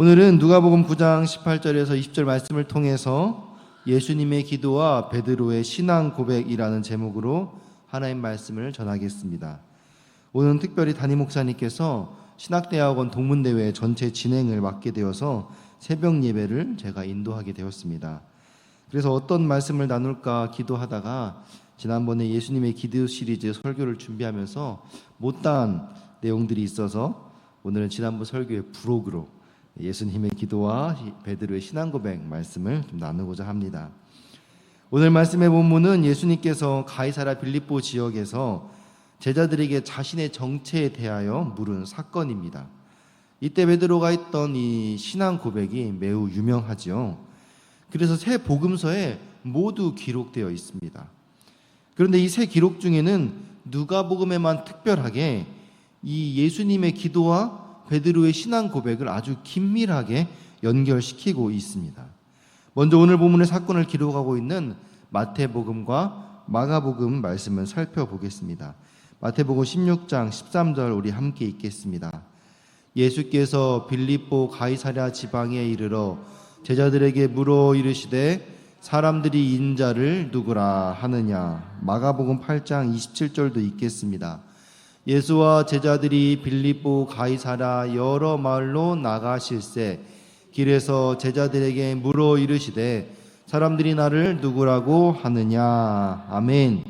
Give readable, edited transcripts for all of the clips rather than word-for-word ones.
오늘은 누가복음 9장 18절에서 20절 말씀을 통해서 예수님의 기도와 베드로의 신앙 고백이라는 제목으로 하나님 말씀을 전하겠습니다. 오늘은 특별히 담임 목사님께서 신학대학원 동문대회 전체 진행을 맡게 되어서 새벽 예배를 제가 인도하게 되었습니다. 그래서 어떤 말씀을 나눌까 기도하다가 지난번에 예수님의 기도 시리즈 설교를 준비하면서 못다한 내용들이 있어서 오늘은 지난번 설교의 부록으로 예수님의 기도와 베드로의 신앙 고백 말씀을 좀 나누고자 합니다. 오늘 말씀의 본문은 예수님께서 가이사랴 빌립보 지역에서 제자들에게 자신의 정체에 대하여 물은 사건입니다. 이때 베드로가 했던 이 신앙 고백이 매우 유명하죠. 그래서 세 복음서에 모두 기록되어 있습니다. 그런데 이 세 기록 중에는 누가복음에만 특별하게 이 예수님의 기도와 베드로의 신앙 고백을 아주 긴밀하게 연결시키고 있습니다. 먼저 오늘 본문의 사건을 기록하고 있는 마태복음과 마가복음 말씀을 살펴보겠습니다. 마태복음 16장 13절 우리 함께 읽겠습니다. 예수께서 빌립보 가이사랴 지방에 이르러 제자들에게 물어 이르시되 사람들이 인자를 누구라 하느냐. 마가복음 8장 27절도 읽겠습니다. 예수와 제자들이 빌립보 가이사랴 여러 마을로 나가실새 길에서 제자들에게 물어 이르시되 사람들이 나를 누구라고 하느냐. 아멘.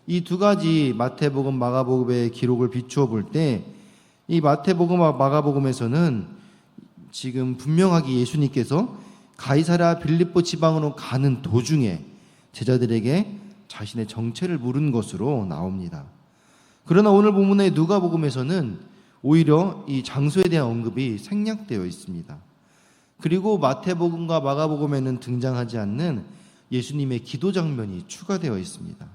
이 두 가지 마태복음 마가복음의 기록을 비추어 볼 때 이 마태복음과 마가복음에서는 지금 분명하게 예수님께서 가이사랴 빌립보 지방으로 가는 도중에 제자들에게 자신의 정체를 물은 것으로 나옵니다. 그러나 오늘 본문의 누가복음에서는 오히려 이 장소에 대한 언급이 생략되어 있습니다. 그리고 마태복음과 마가복음에는 등장하지 않는 예수님의 기도 장면이 추가되어 있습니다.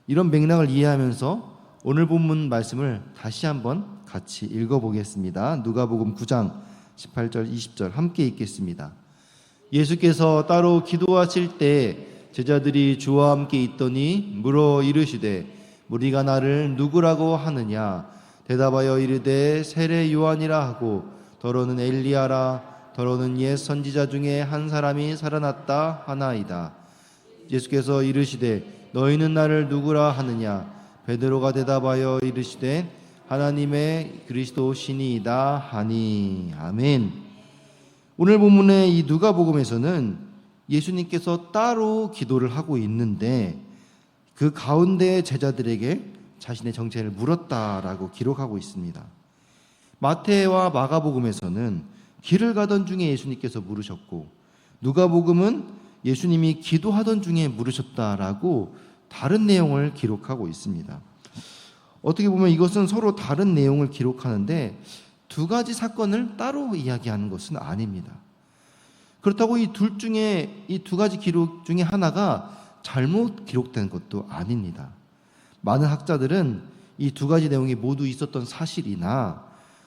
이런 맥락을 이해하면서 오늘 본문 말씀을 다시 한번 같이 읽어보겠습니다. 누가복음 9장 18절 20절 함께 읽겠습니다. 예수께서 따로 기도하실 때 제자들이 주와 함께 있더니 물어 이르시되 무리가 나를 누구라고 하느냐. 대답하여 이르되 세례 요한이라 하고 더러는 엘리야라 더러는 옛 선지자 중에 한 사람이 살아났다 하나이다. 예수께서 이르시되 너희는 나를 누구라 하느냐. 베드로가 대답하여 이르시되 하나님의 그리스도시니이다 하니. 아멘. 오늘 본문의 이 누가복음에서는 예수님께서 따로 기도를 하고 있는데 그 가운데 제자들에게 자신의 정체를 물었다라고 기록하고 있습니다. 마태와 마가복음에서는 길을 가던 중에 예수님께서 물으셨고 누가복음은 예수님이 기도하던 중에 물으셨다라고 다른 내용을 기록하고 있습니다. 어떻게 보면 이것은 서로 다른 내용을 기록하는데 두 가지 사건을 따로 이야기하는 것은 아닙니다. 그렇다고 이 둘 중에 이 두 가지 기록 중에 하나가 잘못 기록된 것도 아닙니다. 많은 학자들은 이 두 가지 내용이 모두 있었던 사실이나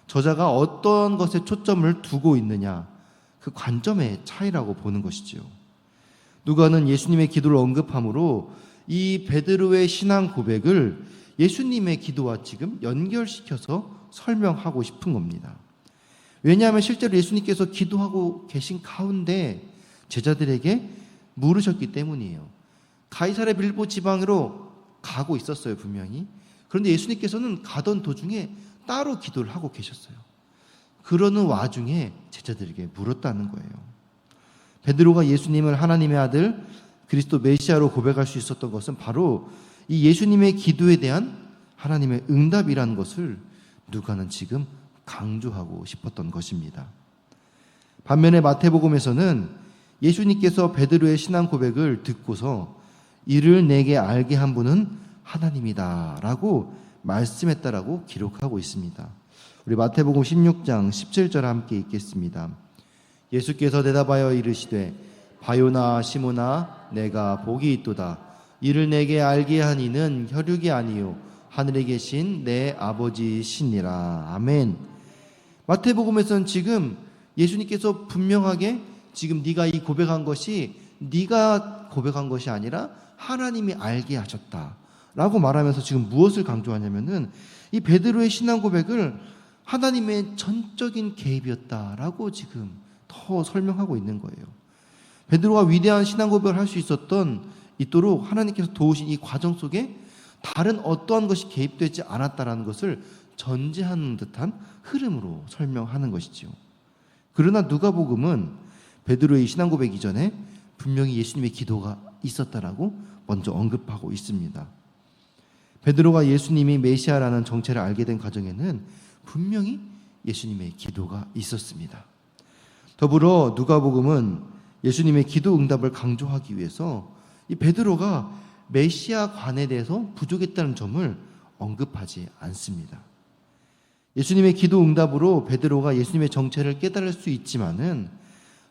저자가 어떤 것에 초점을 두고 있느냐 그 관점의 차이라고 보는 것이지요. 누가는 예수님의 기도를 언급함으로 이 베드로의 신앙 고백을 예수님의 기도와 지금 연결시켜서 설명하고 싶은 겁니다. 왜냐하면 실제로 예수님께서 기도하고 계신 가운데 제자들에게 물으셨기 때문이에요. 가이사랴 빌립보 지방으로 가고 있었어요, 분명히. 그런데 예수님께서는 가던 도중에 따로 기도를 하고 계셨어요. 그러는 와중에 제자들에게 물었다는 거예요. 베드로가 예수님을 하나님의 아들 그리스도 메시아로 고백할 수 있었던 것은 바로 이 예수님의 기도에 대한 하나님의 응답이라는 것을 누가는 지금 강조하고 싶었던 것입니다. 반면에 마태복음에서는 예수님께서 베드로의 신앙 고백을 듣고서 이를 내게 알게 한 분은 하나님이다 라고 말씀했다라고 기록하고 있습니다. 우리 마태복음 16장 17절 함께 읽겠습니다. 예수께서 대답하여 이르시되 바요나 시몬아 내가 복이 있도다. 이를 내게 알게 한 이는 혈육이 아니요 하늘에 계신 내 아버지시니라. 아멘. 마태복음에서는 지금 예수님께서 분명하게 지금 네가 이 고백한 것이 네가 고백한 것이 아니라 하나님이 알게 하셨다라고 말하면서 지금 무엇을 강조하냐면은 이 베드로의 신앙 고백을 하나님의 전적인 개입이었다라고 지금 더 설명하고 있는 거예요. 베드로가 위대한 신앙 고백을 할 수 있도록 하나님께서 도우신 이 과정 속에 다른 어떠한 것이 개입되지 않았다라는 것을 전제하는 듯한 흐름으로 설명하는 것이지요. 그러나 누가복음은 베드로의 신앙 고백 이전에 분명히 예수님의 기도가 있었다라고 먼저 언급하고 있습니다. 베드로가 예수님이 메시아라는 정체를 알게 된 과정에는 분명히 예수님의 기도가 있었습니다. 더불어 누가복음은 예수님의 기도 응답을 강조하기 위해서 이 베드로가 메시아관에 대해서 부족했다는 점을 언급하지 않습니다. 예수님의 기도 응답으로 베드로가 예수님의 정체를 깨달을 수 있지만은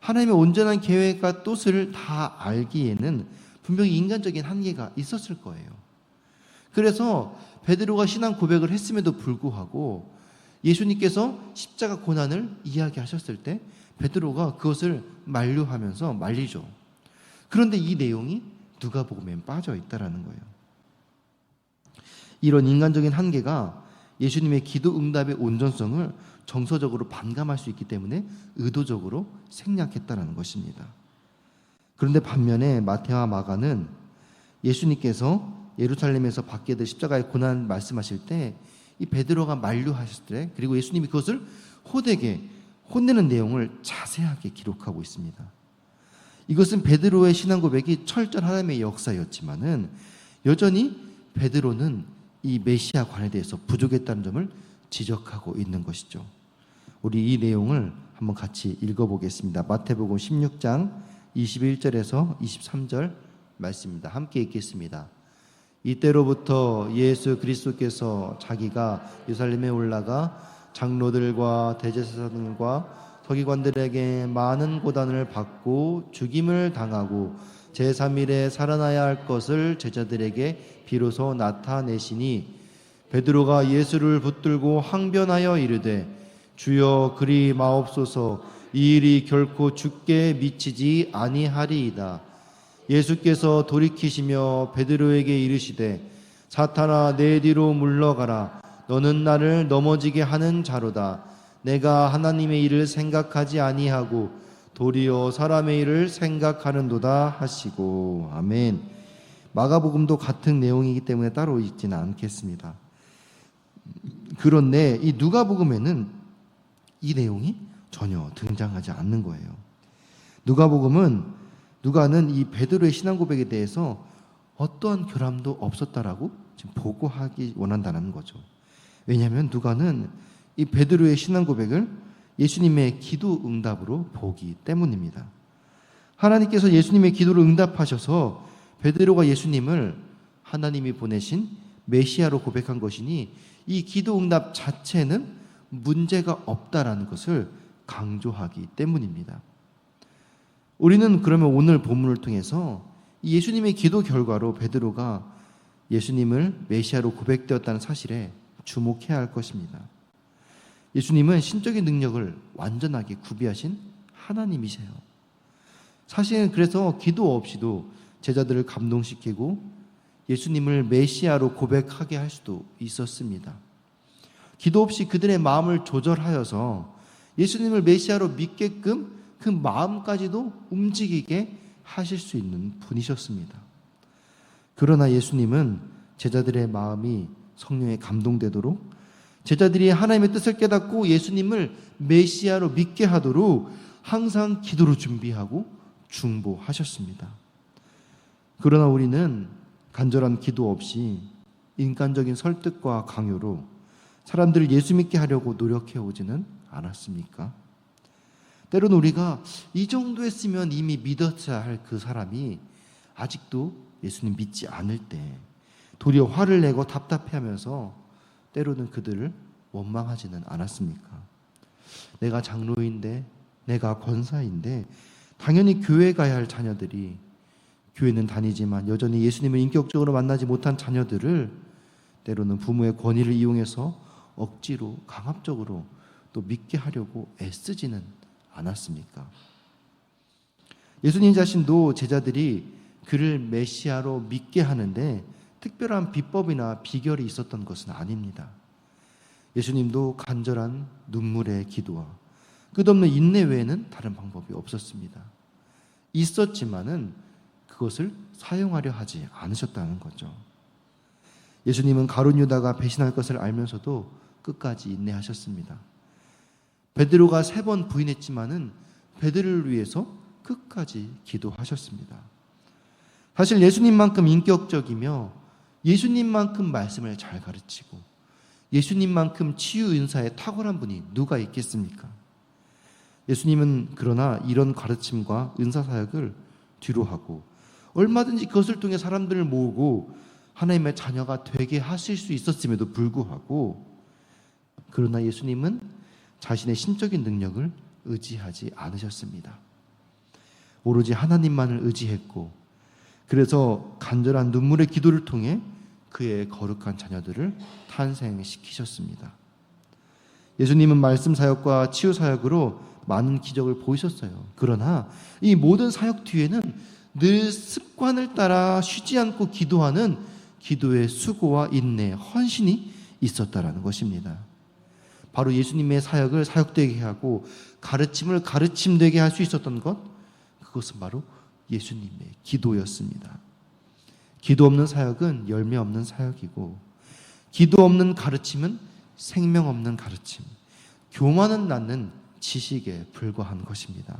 하나님의 온전한 계획과 뜻을 다 알기에는 분명히 인간적인 한계가 있었을 거예요. 그래서 베드로가 신앙 고백을 했음에도 불구하고 예수님께서 십자가 고난을 이야기하셨을 때 베드로가 그것을 만류하면서 말리죠. 그런데 이 내용이 누가복음에 빠져 있다라는 거예요. 이런 인간적인 한계가 예수님의 기도 응답의 온전성을 정서적으로 반감할 수 있기 때문에 의도적으로 생략했다라는 것입니다. 그런데 반면에 마태와 마가는 예수님께서 예루살렘에서 받게 될 십자가의 고난 말씀하실 때 이 베드로가 만류하셨을 때 그리고 예수님이 그것을 호되게 혼내는 내용을 자세하게 기록하고 있습니다. 이것은 베드로의 신앙 고백이 철저한 하나님의 역사였지만은 여전히 베드로는 이 메시아관에 대해서 부족했다는 점을 지적하고 있는 것이죠. 우리 이 내용을 한번 같이 읽어보겠습니다. 마태복음 16장 21절에서 23절 말씀입니다. 함께 읽겠습니다. 이때로부터 예수 그리스도께서 자기가 예루살렘에 올라가 장로들과 대제사장들과 서기관들에게 많은 고난을 받고 죽임을 당하고 제3일에 살아나야 할 것을 제자들에게 비로소 나타내시니 베드로가 예수를 붙들고 항변하여 이르되 주여 그리 마옵소서 이 일이 결코 주께 미치지 아니하리이다. 예수께서 돌이키시며 베드로에게 이르시되 사탄아 내 뒤로 물러가라. 너는 나를 넘어지게 하는 자로다. 내가 하나님의 일을 생각하지 아니하고 도리어 사람의 일을 생각하는도다 하시고. 아멘. 마가복음도 같은 내용이기 때문에 따로 읽지는 않겠습니다. 그런데 이 누가복음에는 이 내용이 전혀 등장하지 않는 거예요. 누가는 이 베드로의 신앙 고백에 대해서 어떠한 결함도 없었다라고 지금 보고하기 원한다는 거죠. 왜냐하면 누가는 이 베드로의 신앙 고백을 예수님의 기도 응답으로 보기 때문입니다. 하나님께서 예수님의 기도를 응답하셔서 베드로가 예수님을 하나님이 보내신 메시아로 고백한 것이니 이 기도 응답 자체는 문제가 없다라는 것을 강조하기 때문입니다. 우리는 그러면 오늘 본문을 통해서 예수님의 기도 결과로 베드로가 예수님을 메시아로 고백되었다는 사실에 주목해야 할 것입니다. 예수님은 신적인 능력을 완전하게 구비하신 하나님이세요. 사실은 그래서 기도 없이도 제자들을 감동시키고 예수님을 메시아로 고백하게 할 수도 있었습니다. 기도 없이 그들의 마음을 조절하여서 예수님을 메시아로 믿게끔 그 마음까지도 움직이게 하실 수 있는 분이셨습니다. 그러나 예수님은 제자들의 마음이 성령에 감동되도록 제자들이 하나님의 뜻을 깨닫고 예수님을 메시아로 믿게 하도록 항상 기도로 준비하고 중보하셨습니다. 그러나 우리는 간절한 기도 없이 인간적인 설득과 강요로 사람들을 예수 믿게 하려고 노력해 오지는 않았습니까? 때로는 우리가 이 정도 했으면 이미 믿었어야 할 그 사람이 아직도 예수님 믿지 않을 때 도리어 화를 내고 답답해하면서 때로는 그들을 원망하지는 않았습니까? 내가 장로인데, 내가 권사인데 당연히 교회 가야 할 자녀들이 교회는 다니지만 여전히 예수님을 인격적으로 만나지 못한 자녀들을 때로는 부모의 권위를 이용해서 억지로 강압적으로 또 믿게 하려고 애쓰지는 않았습니까? 예수님 자신도 제자들이 그를 메시아로 믿게 하는데 특별한 비법이나 비결이 있었던 것은 아닙니다. 예수님도 간절한 눈물의 기도와 끝없는 인내 외에는 다른 방법이 없었습니다. 있었지만은 그것을 사용하려 하지 않으셨다는 거죠. 예수님은 가룟 유다가 배신할 것을 알면서도 끝까지 인내하셨습니다. 베드로가 3번 부인했지만은 베드로를 위해서 끝까지 기도하셨습니다. 사실 예수님만큼 인격적이며 예수님만큼 말씀을 잘 가르치고 예수님만큼 치유 은사에 탁월한 분이 누가 있겠습니까? 예수님은 그러나 이런 가르침과 은사 사역을 뒤로 하고 얼마든지 그것을 통해 사람들을 모으고 하나님의 자녀가 되게 하실 수 있었음에도 불구하고 그러나 예수님은 자신의 신적인 능력을 의지하지 않으셨습니다. 오로지 하나님만을 의지했고 그래서 간절한 눈물의 기도를 통해 그의 거룩한 자녀들을 탄생시키셨습니다. 예수님은 말씀 사역과 치유 사역으로 많은 기적을 보이셨어요. 그러나 이 모든 사역 뒤에는 늘 습관을 따라 쉬지 않고 기도하는 기도의 수고와 인내, 헌신이 있었다라는 것입니다. 바로 예수님의 사역을 사역되게 하고 가르침을 가르침되게 할 수 있었던 것, 그것은 바로 예수님의 기도였습니다. 기도 없는 사역은 열매 없는 사역이고 기도 없는 가르침은 생명 없는 가르침, 교만은 낳는 지식에 불과한 것입니다.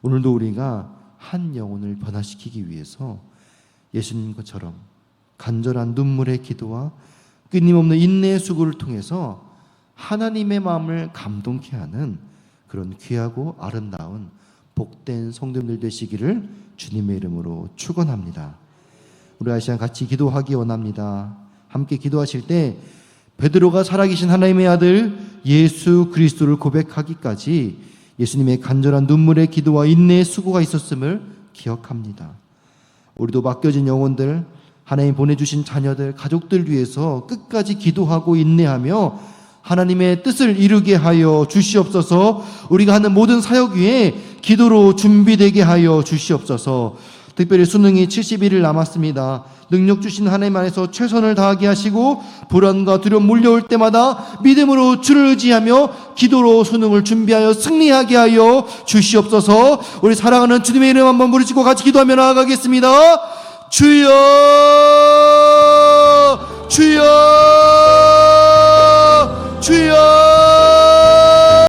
오늘도 우리가 한 영혼을 변화시키기 위해서 예수님 것처럼 간절한 눈물의 기도와 끊임없는 인내의 수고를 통해서 하나님의 마음을 감동케 하는 그런 귀하고 아름다운 복된 성도님들 되시기를 주님의 이름으로 축원합니다. 우리 이 시간 같이 기도하기 원합니다. 함께 기도하실 때 베드로가 살아계신 하나님의 아들 예수 그리스도를 고백하기까지 예수님의 간절한 눈물의 기도와 인내의 수고가 있었음을 기억합니다. 우리도 맡겨진 영혼들, 하나님 보내주신 자녀들, 가족들 위해서 끝까지 기도하고 인내하며 하나님의 뜻을 이루게 하여 주시옵소서. 우리가 하는 모든 사역 위에 기도로 준비되게 하여 주시옵소서. 특별히 수능이 70일을 남았습니다. 능력 주신 하나님 안에서 최선을 다하게 하시고 불안과 두려움 몰려올 때마다 믿음으로 주를 의지하며 기도로 수능을 준비하여 승리하게 하여 주시옵소서. 우리 사랑하는 주님의 이름 한번 부르시고 같이 기도하며 나아가겠습니다. 주여 주여 주여